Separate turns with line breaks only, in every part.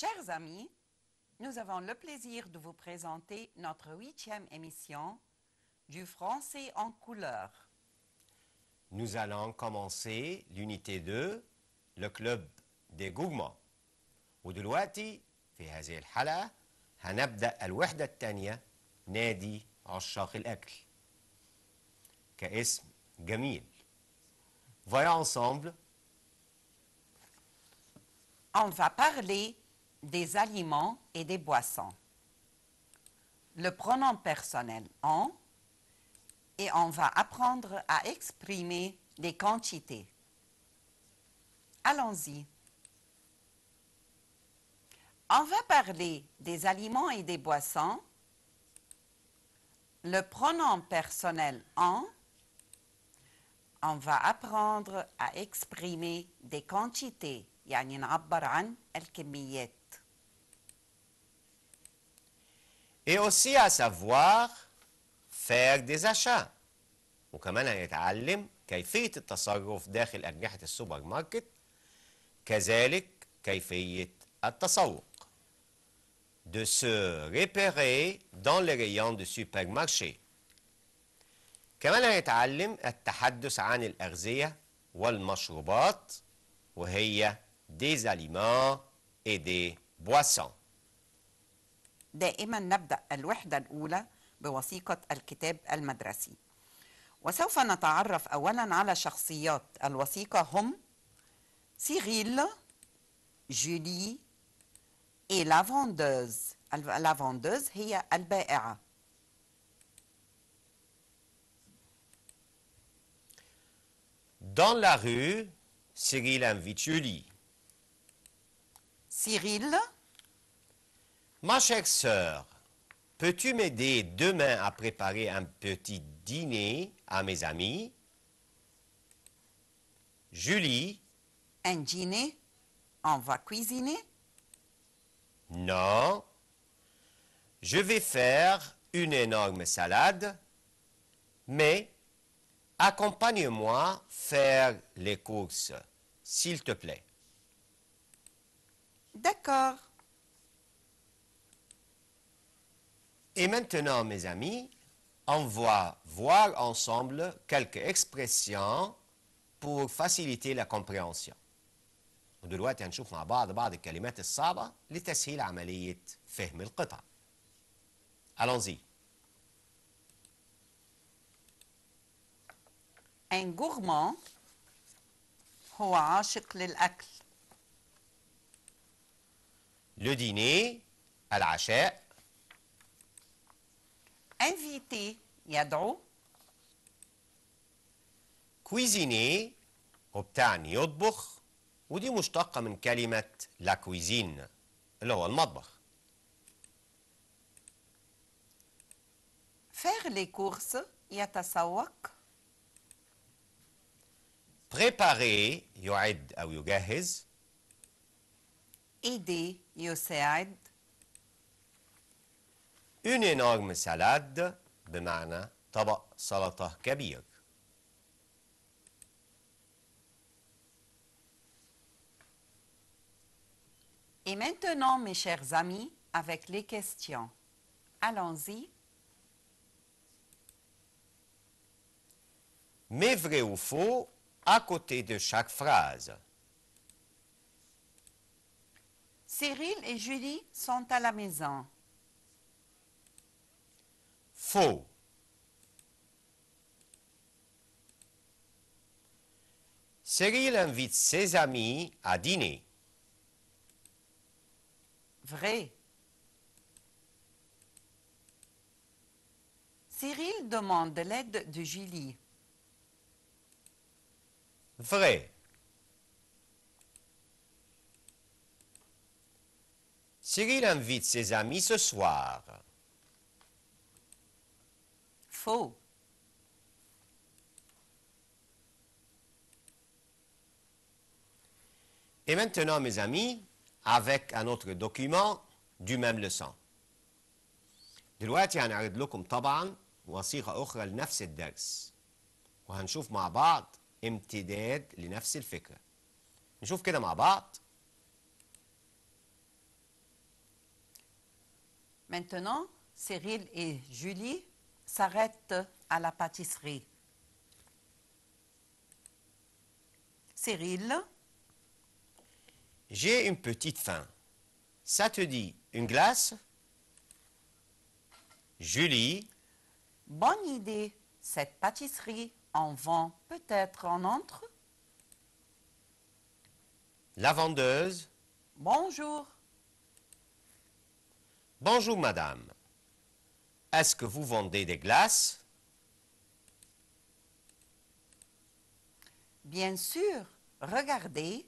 Chers amis, nous avons le plaisir de vous présenter notre 8e émission du français en couleur.
Nous allons commencer l'unité 2, le club des gourmands. ودلوقتي في هذه الحلقة هنبدأ الوحدة الثانية نادي عشاق الأكل كاسم جميل. Voyons ensemble.
On va parler des aliments et des boissons. Le pronom personnel « en » et on va apprendre à exprimer des quantités. Allons-y. On va parler des aliments et des boissons. Le pronom personnel « en », on va apprendre à exprimer des quantités. يعني نعبر عن الكميات.
Et aussi à savoir faire des achats. وكمان هنتعلم كيفية التصرف داخل أجنحة السوبر ماركت، كذلك كيفية التسوق. De se repérer dans les rayons du supermarché. كمان هنتعلم التحدث عن الأغذية والمشروبات وهي des aliments et des boissons.
دائما نبدأ الوحدة الأولى بوثيقة الكتاب المدرسي. وسوف نتعرف أولا على شخصيات الوثيقة هم سيريل، جولي et la vendeuse. La vendeuse هي البائعة.
Dans la rue, Cyril invite Julie.
Cyril.
Ma chère sœur, peux-tu m'aider demain à préparer un petit dîner à mes amis? Julie.
Un dîner? On va cuisiner?
Non. Je vais faire une énorme salade, mais accompagne-moi faire les courses, s'il te plaît.
D'accord.
Et maintenant, mes amis, on va voir ensemble quelques expressions pour faciliter la compréhension. ودلوقتي هنشوف مع بعض الكلمات الصعبة لتسهيل عملية فهم القطع. Allons-y.
Un gourmand هو عاشق للأكل.
Le dîner, العشاء.
Invité يدعو.
Cuisiner وبتعني يطبخ، ودي مشتقة من كلمة لا كويزين اللي هو المطبخ.
Faire les courses يتسوق.
Préparer يعد أو يجهز.
Aider يساعد.
Une énorme salade بمعنى طبق سلطة كبير.
Et maintenant, mes chers amis, avec les questions. Allons-y.
Mais vrai ou faux à côté de chaque phrase.
Cyril et Julie sont à la maison.
Faux. Cyril invite ses amis à dîner.
Vrai. Cyril demande l'aide de Julie.
Vrai. Cyril invite ses amis ce soir.
Faux.
Et maintenant, mes amis, avec un autre document du même leçon. دلوقتي هنعرض لكم طبعا وثيقة أخرى لنفس الدرس، وهنشوف مع بعض امتداد لنفس الفكرة. نشوف كده مع بعض.
Maintenant, Cyril et Julie s'arrêtent à la pâtisserie. Cyril,
J'ai une petite faim. Ça te dit une glace? Julie,
bonne idée. Cette pâtisserie en vend peut-être en entre.
la vendeuse.
Bonjour.
Bonjour madame. Est-ce que vous vendez des glaces?
Bien sûr, regardez,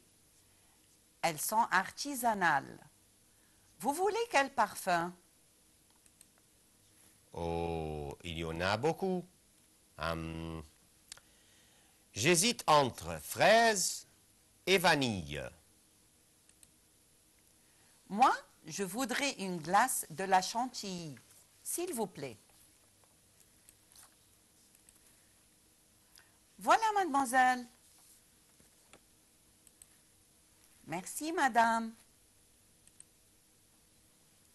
elles sont artisanales. Vous voulez quel parfum?
Oh, il y en a beaucoup. J'hésite entre fraise et vanille.
Moi, je voudrais une glace de la chantilly, s'il vous plaît. Voilà, mademoiselle. Merci, madame.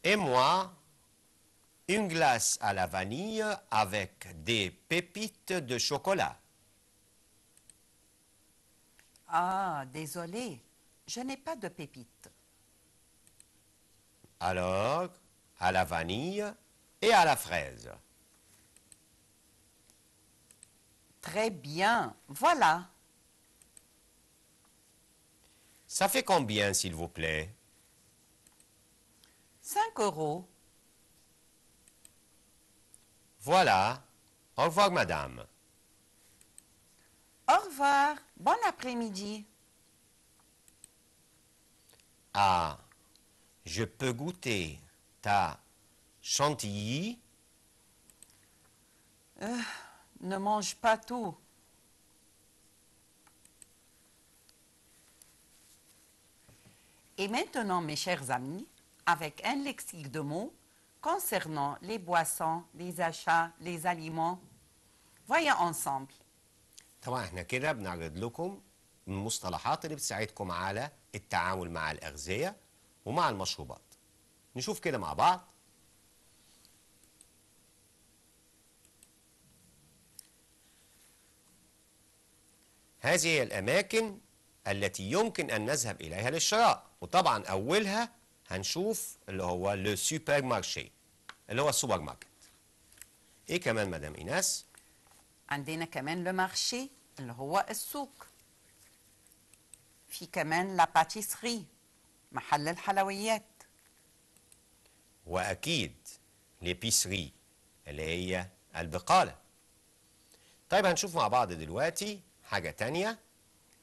Et moi, une glace à la vanille avec des pépites de chocolat.
Ah, désolé, je n'ai pas de pépites.
Alors, à la vanille et à la fraise.
Très bien, voilà.
Ça fait combien, s'il vous plaît?
5 €.
Voilà. Au revoir, madame.
Au revoir, bon après-midi.
Ah, je peux goûter ta chantilly?
Ne mange pas tout. Et maintenant, mes chers amis, avec un lexique de mots concernant les boissons, les achats, les aliments, voyons ensemble.
طبعا احنا كده بنعرض لكم المصطلحات اللي بتساعدكم على التعامل مع الأغذية ومع المشروبات. نشوف كده مع بعض. هذه هي الأماكن التي يمكن أن نذهب إليها للشراء، وطبعا أولها هنشوف اللي هو لو سوبر مارشي اللي هو السوبر ماركت. إيه كمان مدام إيناس؟
عندنا كمان لو مارشي اللي هو السوق. في كمان لا باتيسري محل الحلويات.
وأكيد ليبيسري اللي هي البقالة. طيب هنشوف مع بعض دلوقتي حاجة تانية.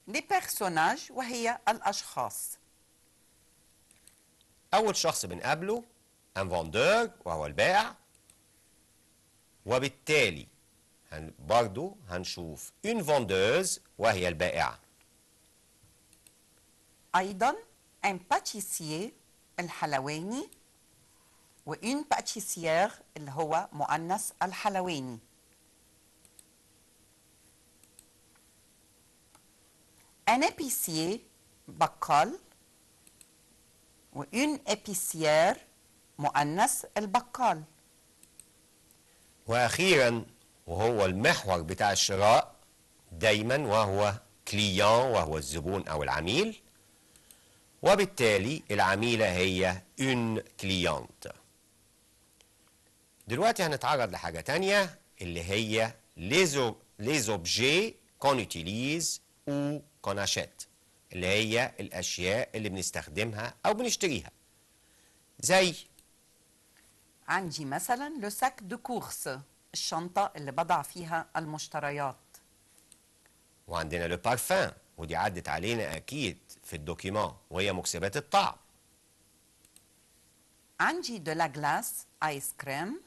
لي بيرسوناج وهي الأشخاص.
أول شخص بنقابله ان فوندور وهو البائع، وبالتالي برضو هنشوف une vendeuse وهي البائعة.
أيضا un pâtissier الحلواني و une pâtissière اللي هو مؤنث الحلواني. un épicier بقال و une épicière مؤنث البقال.
وأخيرا وهو المحور بتاع الشراء دايما وهو كليان وهو الزبون أو العميل، وبالتالي العميلة هي une cliente. دلوقتي هنتعرض لحاجة تانية اللي هي les objets qu'on utilise ou qu'on achète، اللي هي الأشياء اللي بنستخدمها أو بنشتريها. زي
عندي مثلا لو ساك دو كورس الشنطة اللي بضع فيها المشتريات.
وعندنا لو بارفان ودي عدت علينا أكيد في الدوكيمان وهي مكسبات الطعم.
عندي دو لا جلاس آيس كريم.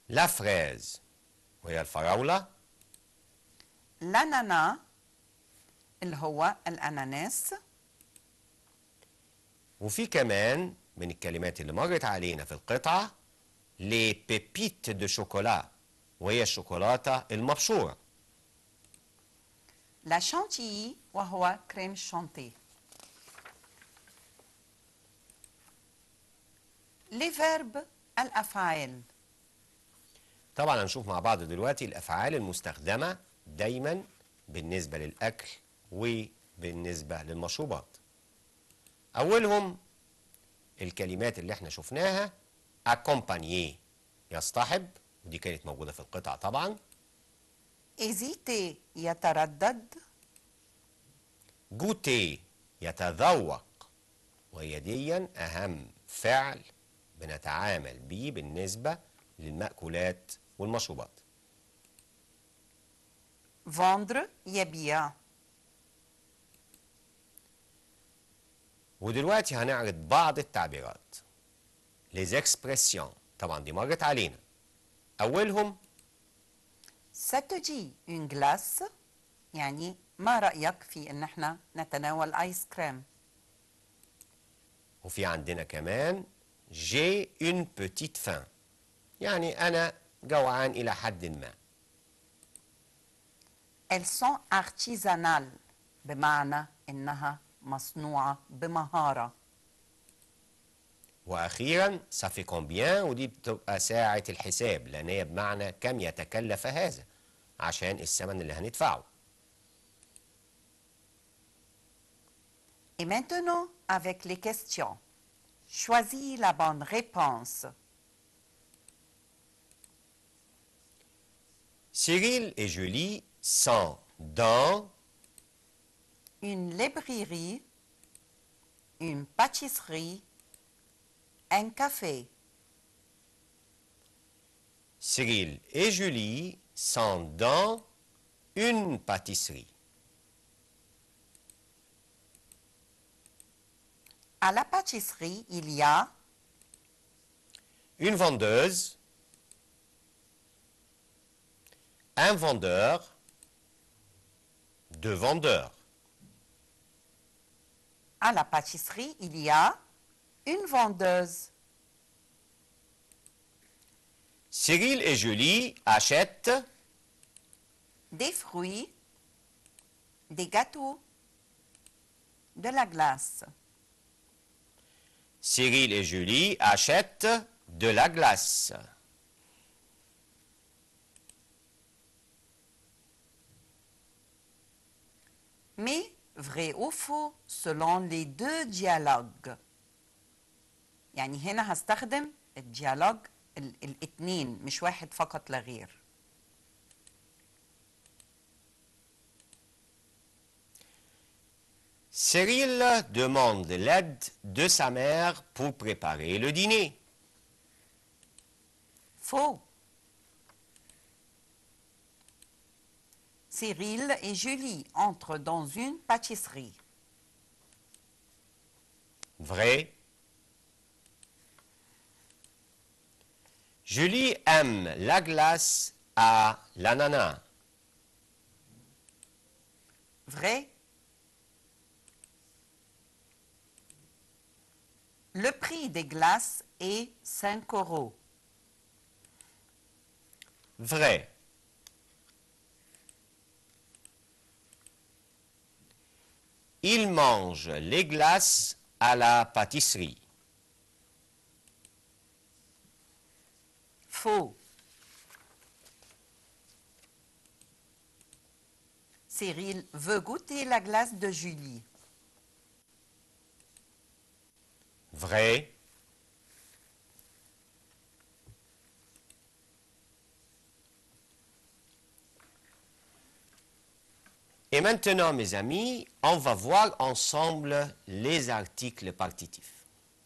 لا فريز وهي الفراولة.
لانانا اللي هو الأناناس.
وفي كمان من الكلمات اللي مرت علينا في القطعة لي بيبيت دو شوكولا وهي الشوكولاتة المبشورة.
لا شانتيي وهو كريم شانتي. Les verbes الأفعال.
طبعا هنشوف مع بعض دلوقتي الأفعال المستخدمة دايما بالنسبة للأكل وبالنسبة للمشروبات. أولهم الكلمات اللي احنا شفناها accompagner يصطحب، ودي كانت موجودة في القطعة طبعا.
hésiter يتردد.
goûter يتذوق، وهي ديا أهم فعل بنتعامل بيه بالنسبة للمأكولات والمشروبات.
vendre يبيع.
ودلوقتي هنعرض بعض التعبيرات les expressions، طبعا دي مرت علينا. أولهم
ça te dit une glace يعني ما رأيك في إن احنا نتناول آيس كريم.
وفي عندنا كمان j'ai une petite faim، يعني أنا جوعان إلى حد ما.
elles sont artisanales بمعنى إنها مصنوعة بمهارة.
وأخيرا ça fait combien، ودي بتبقى ساعة الحساب لأن هي بمعنى كم يتكلف هذا عشان الثمن اللي هندفعه.
Et maintenant, avec les questions. Choisis la bonne réponse.
Cyril et Julie sont dans
Une librairie, une pâtisserie, un café.
Cyril et Julie sont dans une pâtisserie.
À la pâtisserie, il y a
Une vendeuse, un vendeur, deux vendeurs.
à la pâtisserie, il y a une vendeuse.
Cyril et Julie achètent
Des fruits, des gâteaux, de la glace.
Cyril et Julie achètent de la glace.
Mais vrai ou faux selon les deux dialogues. يعني هنا هستخدم الديالوج الاثنين مش واحد فقط لا غير.
Cyril demande l'aide de sa mère pour préparer le dîner.
Faux. Cyril et Julie entrent dans une pâtisserie.
Vrai. Julie aime la glace à l'ananas.
Vrai. Le prix des glaces est 5 €.
Vrai. Il mange les glaces à la pâtisserie.
Faux. Cyril veut goûter la glace de Julie.
Vrai. Et maintenant, mes amis, on va voir ensemble les articles partitifs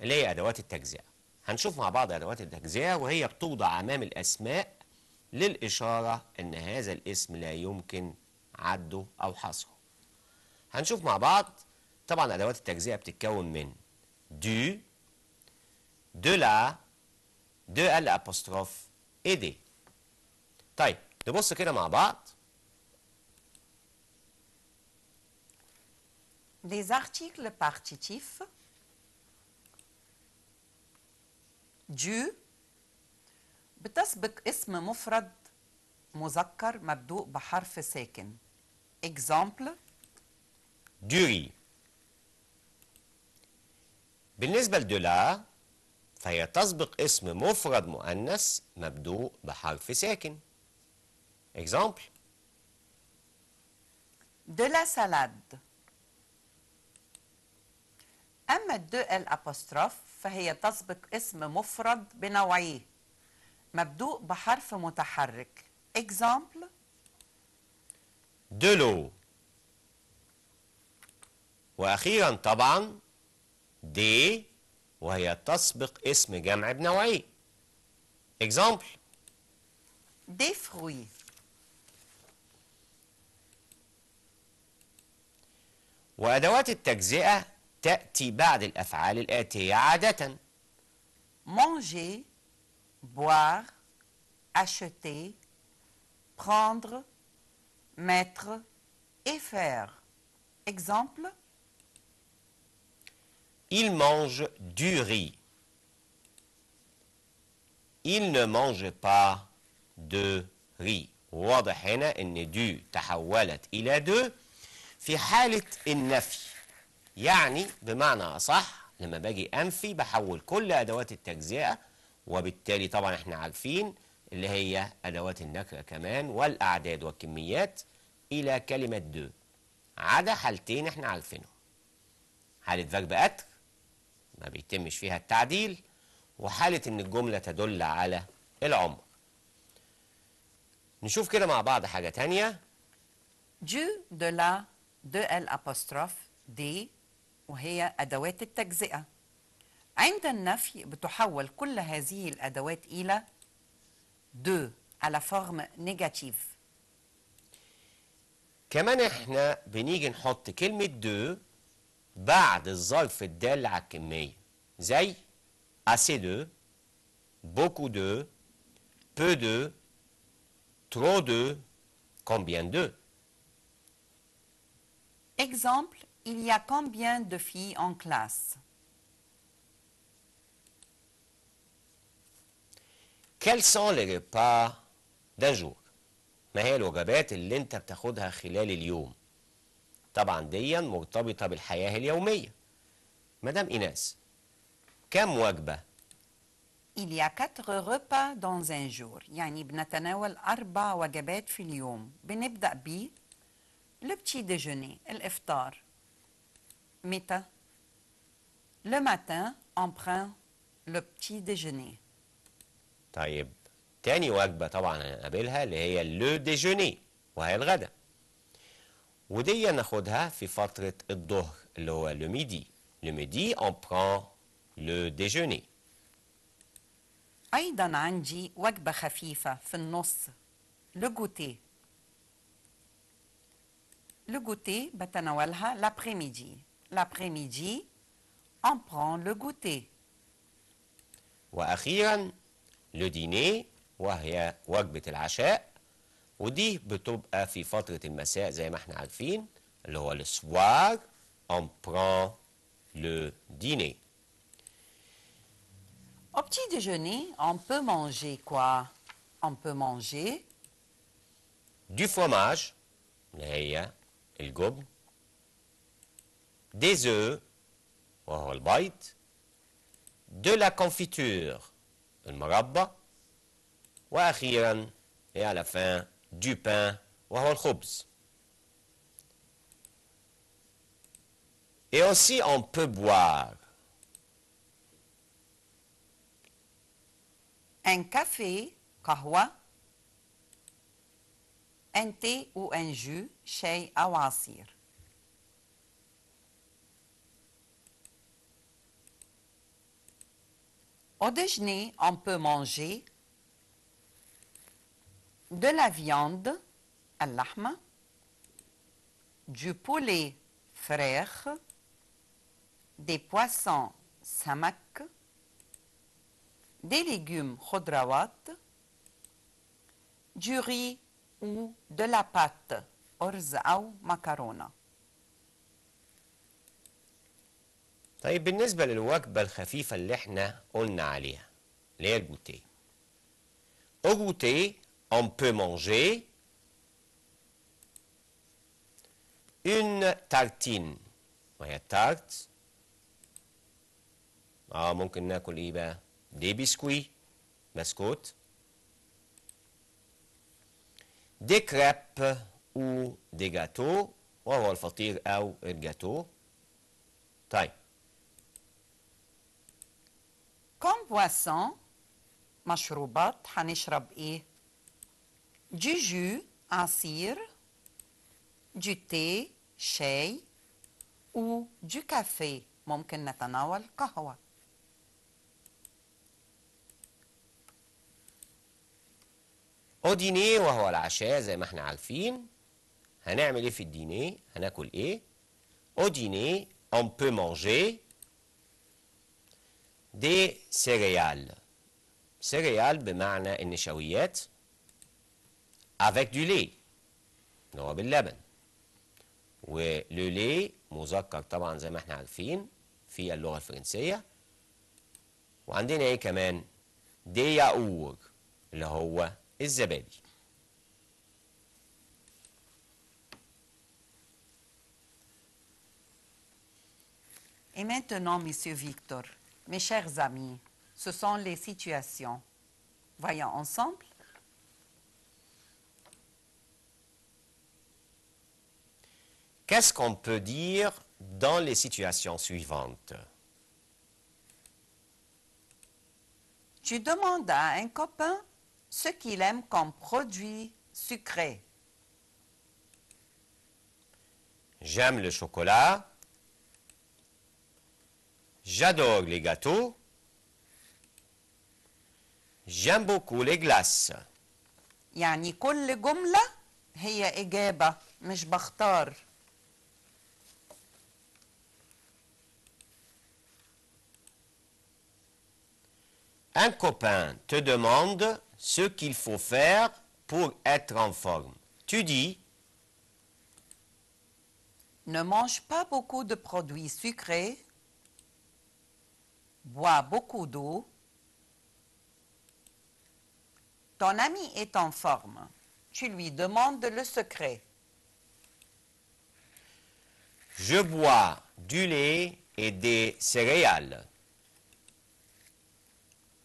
اللي هي أدوات التجزئة. هنشوف مع بعض أدوات التجزئة وهي بتوضع أمام الأسماء للإشارة أن هذا الاسم لا يمكن عده أو حصره. هنشوف مع بعض. طبعا أدوات التجزئة بتتكون من du, de la, de l'apostrophe et des. طيب نبص كده مع بعض.
Les articles partitifs du بتسبق اسم مفرد مذكر مبدوء بحرف ساكن. Exemple.
du riz. بالنسبة لدولا فهي تسبق اسم مفرد مؤنث مبدوء بحرف ساكن. Exemple.
De la salade. أما الدو الأبوستروف فهي تسبق اسم مفرد بنوعيه مبدوء بحرف متحرك. Exemple.
De l'eau. وأخيرا طبعا دي وهي تسبق اسم جمع بنوعيه. Exemple.
Des fruits.
وأدوات التجزئة تأتي بعد الأفعال الآتية عادة.
Manger, boire, acheter, prendre, mettre et faire. Exemple.
Il mange du riz. Il ne mange pas de riz. واضح هنا ان دو تحولت الى دو في حالة النفي. يعني بمعنى اصح لما باجي انفي بحول كل ادوات التجزئة، وبالتالي طبعا احنا عارفين اللي هي ادوات النكرة كمان والاعداد والكميات الى كلمة دو، عدا حالتين احنا عارفينهم. حالة فيرب اتر ما بيتمش فيها التعديل، وحالة ان الجملة تدل على العمر. نشوف كده مع بعض حاجة تانية.
Du, de la, de الأبوستروف دي وهي أدوات التجزئة. عند النفي بتحول كل هذه الأدوات إلى de على فورم نيجاتيف.
كمان احنا بنيجي نحط كلمة دو بعد الظرف الدال على الكمية، زي assez de, beaucoup de, peu de, trop de, combien de.
Exemple, il y a combien de filles en classe?
Quels sont les repas d'un jour؟ ما هي الوجبات اللي انت بتاخدها خلال اليوم؟ طبعا دي مرتبطة بالحياة اليومية. مدام إيناس، كم وجبة؟
Il y a 4 repas dans un jour. يعني بنتناول 4 وجبات في اليوم. بنبدأ ب le petit déjeuner, الإفطار. متى؟ Le matin, on prend le petit déjeuner.
طيب تاني وجبة طبعا هنقابلها اللي هي لو ديجوني وهي الغدا، ودي ناخدها في فترة الظهر اللي هو لو ميدي. لو ميدي on prend le déjeuner.
أيضا عندي وجبة خفيفة في النص le goûter. Le goûter بتناولها l'après-midi. L'après-midi, on prend le goûter.
وأخيرا لو ديني وهي وجبة العشاء، ودي بتبقى في فترة المساء زي ما احنا عارفين اللي هو le soir on prend le dîner.
Au petit déjeuner, on peut manger quoi? On peut manger
du fromage اللي هي الجبن، des œufs وهو البيض، de la confiture المربى، وأخيرا et à la fin du pain وهو الخبز. Et aussi on peut boire
un café, قهوة, un thé ou un jus, شاي أو عصير. Au déjeuner, on peut manger de la viande, اللحمة, du poulet, فراخ, des poissons, سمك, des légumes, خضروات, du riz ou de la pâte, أرز أو مكرونة.
طيب بالنسبة للوجبة الخفيفة اللي احنا قلنا عليها اللي هي الجوتيه. Au goûter, on peut manger une tartine وهي tarte. ممكن ناكل ايه بقى؟ des biscuits, بسكوت, des crêpes ou des gâteaux, وهو الفطير أو الجاتو. طيب.
Comme boisson, مشروبات هنشرب ايه؟ du jus, عصير, du thé, شاي, ou du café, ممكن نتناول قهوة.
au dîner وهو العشاء زي ما احنا عارفين. هنعمل ايه في الدينيه؟ هناكل ايه؟ au dîner on peut manger des céréales. céréales بمعنى النشويات avec du lait اللي هو باللبن. ولو ليه مذكر طبعا زي ما احنا عارفين في اللغة الفرنسية. وعندنا ايه كمان؟ دي ياور اللي هو الزبادي.
Et maintenant, Monsieur Victor, mes chers amis, ce sont les situations. Voyons ensemble.
Qu'est-ce qu'on peut dire dans les situations suivantes?
Tu demandes à un copain ce qu'il aime comme produit sucré.
J'aime le chocolat. J'adore les gâteaux. J'aime beaucoup les glaces.
يعني كل جملة هي إجابة مش بختار.
Un copain te demande ce qu'il faut faire pour être en forme. Tu dis,
Ne mange pas beaucoup de produits sucrés. Bois beaucoup d'eau. Ton ami est en forme. Tu lui demandes le secret.
je bois du lait et des céréales.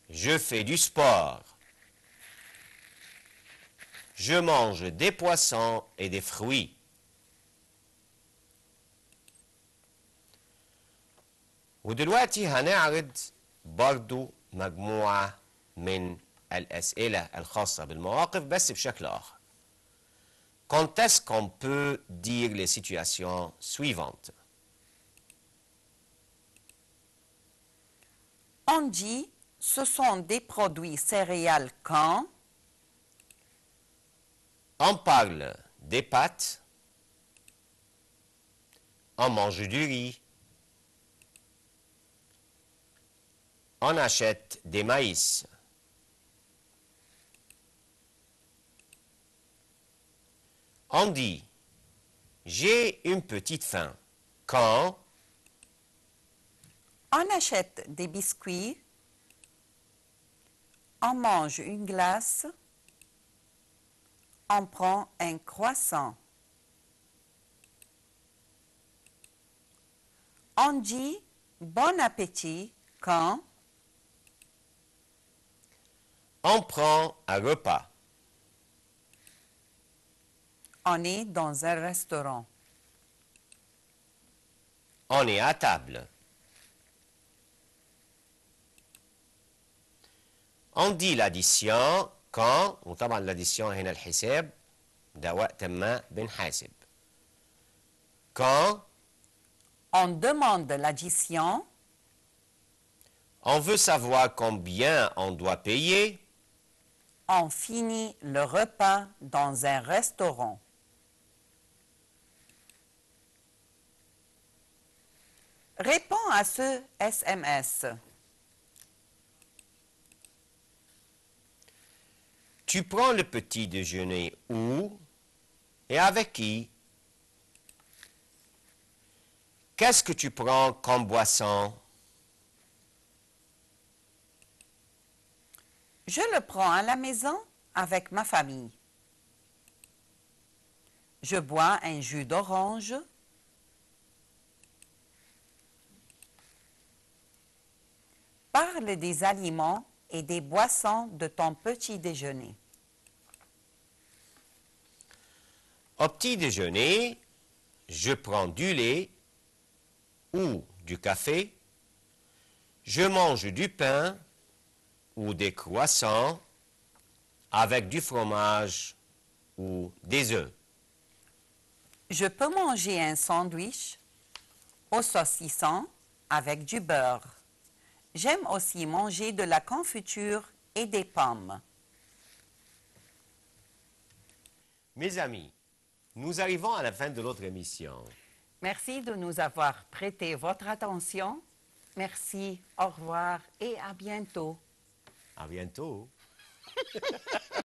Je fais du sport. Je mange des poissons et des fruits. ودلوقتي هنعرض برضو مجموعة من الأسئلة الخاصة بالمواقف بس بشكل آخر. Quand est-ce qu'on peut dire les situations suivantes?
On dit ce sont des produits céréales quand
On parle des pâtes. On mange du riz. On achète des maïs. On dit j'ai une petite faim quand
on achète des biscuits, on mange une glace, on prend un croissant. On dit bon appétit quand
on prend un repas.
on est dans un restaurant.
On est à table. On dit l'addition quand وطبعا l'addition هنا الحساب ده وقت ما بنحاسب. Quand
On demande l'addition.
on veut savoir combien on doit payer.
On finit le repas dans un restaurant. Réponds à ce SMS.
Tu prends le petit déjeuner où et avec qui? Qu'est-ce que tu prends comme boisson?
Je le prends à la maison avec ma famille. Je bois un jus d'orange. Parle des aliments et des boissons de ton petit déjeuner.
Au petit déjeuner, je prends du lait ou du café. Je mange du pain ou des croissants avec du fromage ou des œufs.
Je peux manger un sandwich au saucisson avec du beurre. J'aime aussi manger de la confiture et des pommes.
Mes amis, nous arrivons à la fin de notre émission.
Merci de nous avoir prêté votre attention. Merci, au revoir et à bientôt.
À bientôt.